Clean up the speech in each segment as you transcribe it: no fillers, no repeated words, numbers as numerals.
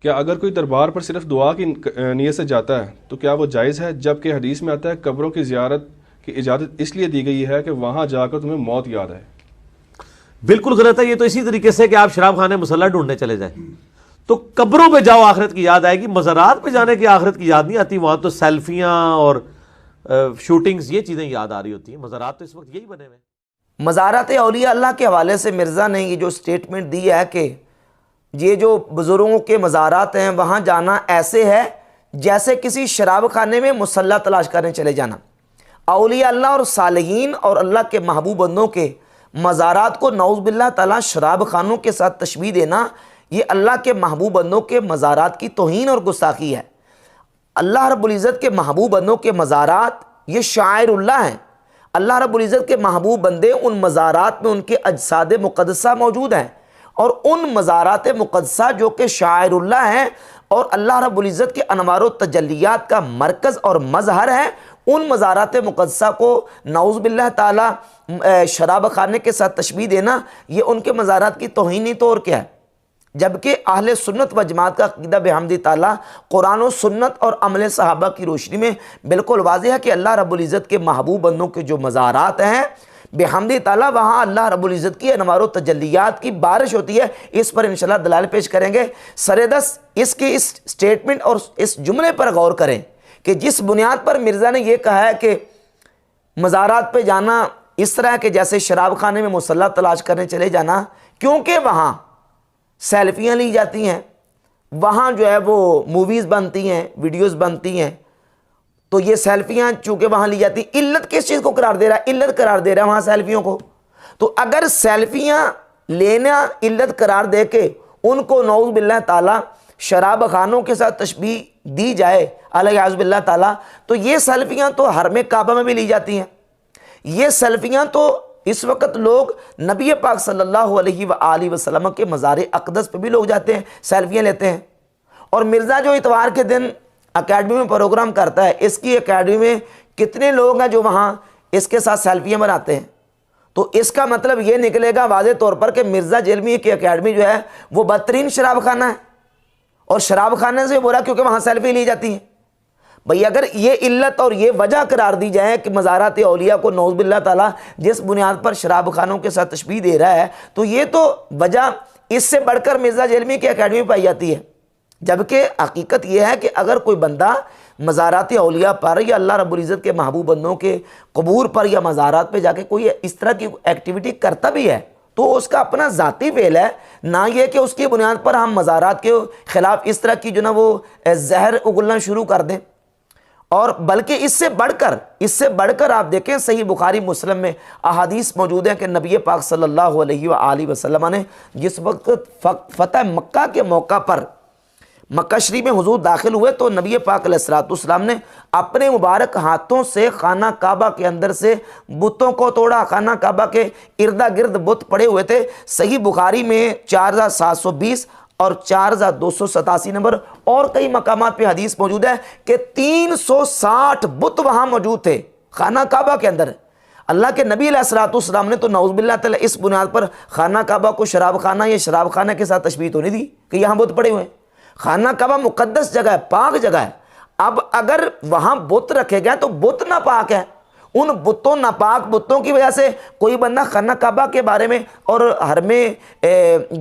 کیا اگر کوئی دربار پر صرف دعا کی نیت سے جاتا ہے تو کیا وہ جائز ہے؟ جبکہ حدیث میں آتا ہے قبروں کی زیارت کی اجازت اس لیے دی گئی ہے کہ وہاں جا کر تمہیں موت یاد آئے۔ بالکل غلط ہے یہ تو، اسی طریقے سے کہ آپ شراب خانے مسلح ڈھونڈنے چلے جائیں تو قبروں پہ جاؤ آخرت کی یاد آئے گی، مزارات پہ جانے کی آخرت کی یاد نہیں آتی، وہاں تو سیلفیاں اور شوٹنگز یہ چیزیں یاد آ رہی ہوتی ہیں، مزارات تو اس وقت یہی بنے ہوئے ہیں۔ مزارات اولیاء اللہ کے حوالے سے مرزا نے یہ جو سٹیٹمنٹ دی ہے کہ یہ جو بزرگوں کے مزارات ہیں وہاں جانا ایسے ہے جیسے کسی شراب خانے میں مسلح تلاش کرنے چلے جانا۔ اولیاء اللہ اور صالحین اور اللہ کے محبوب بندوں کے مزارات کو نعوذ باللہ تعالیٰ شراب خانوں کے ساتھ تشبیہ دینا، یہ اللہ کے محبوب بندوں کے مزارات کی توہین اور گستاخی ہے۔ اللہ رب العزت کے محبوب بندوں کے مزارات یہ شاعر اللہ ہیں۔ اللہ رب العزت کے محبوب بندے ان مزارات میں ان کے اجساد مقدسہ موجود ہیں، اور ان مزارات مقدسہ جو کہ شاعر اللہ ہیں اور اللہ رب العزت کے انوار و تجلیات کا مرکز اور مظہر ہے، ان مزارات مقدسہ کو نعوذ باللہ تعالی شراب خانے کے ساتھ تشبیہ دینا، یہ ان کے مزارات کی توہین ہی تو اور کیا ہے۔ جبکہ اہل سنت و جماعت کا عقیدہ بحمد تعالیٰ قرآن و سنت اور عمل صحابہ کی روشنی میں بالکل واضح ہے کہ اللہ رب العزت کے محبوب بندوں کے جو مزارات ہیں بحمد تعالیٰ وہاں اللہ رب العزت کی انوار و تجلیات کی بارش ہوتی ہے۔ اس پر انشاءاللہ دلائل پیش کریں گے۔ سردست اس کی اس سٹیٹمنٹ اور اس جملے پر غور کریں کہ جس بنیاد پر مرزا نے یہ کہا ہے کہ مزارات پہ جانا اس طرح ہے کہ جیسے شراب خانے میں مسلح تلاش کرنے چلے جانا، کیونکہ وہاں سیلفیاں لی جاتی ہیں، وہاں جو ہے وہ موویز بنتی ہیں، ویڈیوز بنتی ہیں، تو یہ سیلفیاں چونکہ وہاں لی جاتی ہیں، علت کس چیز کو قرار دے رہا ہے؟ علت قرار دے رہا ہے وہاں سیلفیوں کو۔ تو اگر سیلفیاں لینا علت قرار دے کے ان کو نعوذ باللہ تعالیٰ شراب خانوں کے ساتھ تشبیہ دی جائے علیہ باللہ تعالیٰ، تو یہ سیلفیاں تو حرم کعبہ میں بھی لی جاتی ہیں۔ یہ سیلفیاں تو اس وقت لوگ نبی پاک صلی اللہ علیہ وآلہ وسلم کے مزار اقدس پہ بھی لوگ جاتے ہیں، سیلفیاں لیتے ہیں۔ اور مرزا جو اتوار کے دن اکیڈمی میں پروگرام کرتا ہے، اس کی اکیڈمی میں کتنے لوگ ہیں جو وہاں اس کے ساتھ سیلفیاں بناتے ہیں؟ تو اس کا مطلب یہ نکلے گا واضح طور پر کہ مرزا جیلمی کی اکیڈمی جو ہے وہ بدترین شراب خانہ ہے، اور شراب خانے سے برا کیونکہ وہاں سیلفی لی جاتی ہیں۔ بھئی اگر یہ علت اور یہ وجہ قرار دی جائے کہ مزارات اولیاء کو نعوذ باللہ تعالیٰ جس بنیاد پر شراب خانوں کے ساتھ تشبیہ دے رہا ہے، تو یہ تو وجہ اس سے بڑھ کر مرزا جیلمی کی اکیڈمی میں پائی جاتی ہے۔ جبکہ حقیقت یہ ہے کہ اگر کوئی بندہ مزارات اولیاء پر یا اللہ رب العزت کے محبوب بندوں کے قبور پر یا مزارات پہ جا کے کوئی اس طرح کی ایکٹیویٹی کرتا بھی ہے تو اس کا اپنا ذاتی فعل ہے، نہ یہ کہ اس کی بنیاد پر ہم مزارات کے خلاف اس طرح کی جو نا وہ زہر اگلنا شروع کر دیں۔ اور بلکہ اس سے بڑھ کر آپ دیکھیں صحیح بخاری مسلم میں احادیث موجود ہیں کہ نبی پاک صلی اللہ علیہ وآلہ وسلم نے جس وقت فتح مکہ کے موقع پر مکہ شریف میں حضور داخل ہوئے تو نبی پاک علیہ السلام نے اپنے مبارک ہاتھوں سے خانہ کعبہ کے اندر سے بتوں کو توڑا۔ خانہ کعبہ کے اردا گرد بت پڑے ہوئے تھے۔ صحیح بخاری میں 4720 اور 4287 نمبر اور کئی مقامات پہ حدیث موجود ہے کہ 360 بت وہاں موجود تھے خانہ کعبہ کے اندر۔ اللہ کے نبی علیہ السلام نے تو نعوذ باللہ تعالی اس بنیاد پر خانہ کعبہ کو شراب خانہ یا شراب خانہ کے ساتھ تشبیہ تو نہیں دی کہ یہاں بت پڑے ہوئے ہیں۔ خانہ کعبہ مقدس جگہ ہے، پاک جگہ ہے۔ اب اگر وہاں بت رکھے گئے تو بت ناپاک ہے، ان بتوں ناپاک بتوں کی وجہ سے کوئی بندہ خانہ کعبہ کے بارے میں اور حرم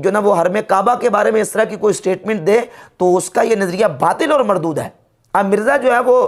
جو نا وہ حرم کعبہ کے بارے میں اس طرح کی کوئی سٹیٹمنٹ دے تو اس کا یہ نظریہ باطل اور مردود ہے۔ اب مرزا جو ہے وہ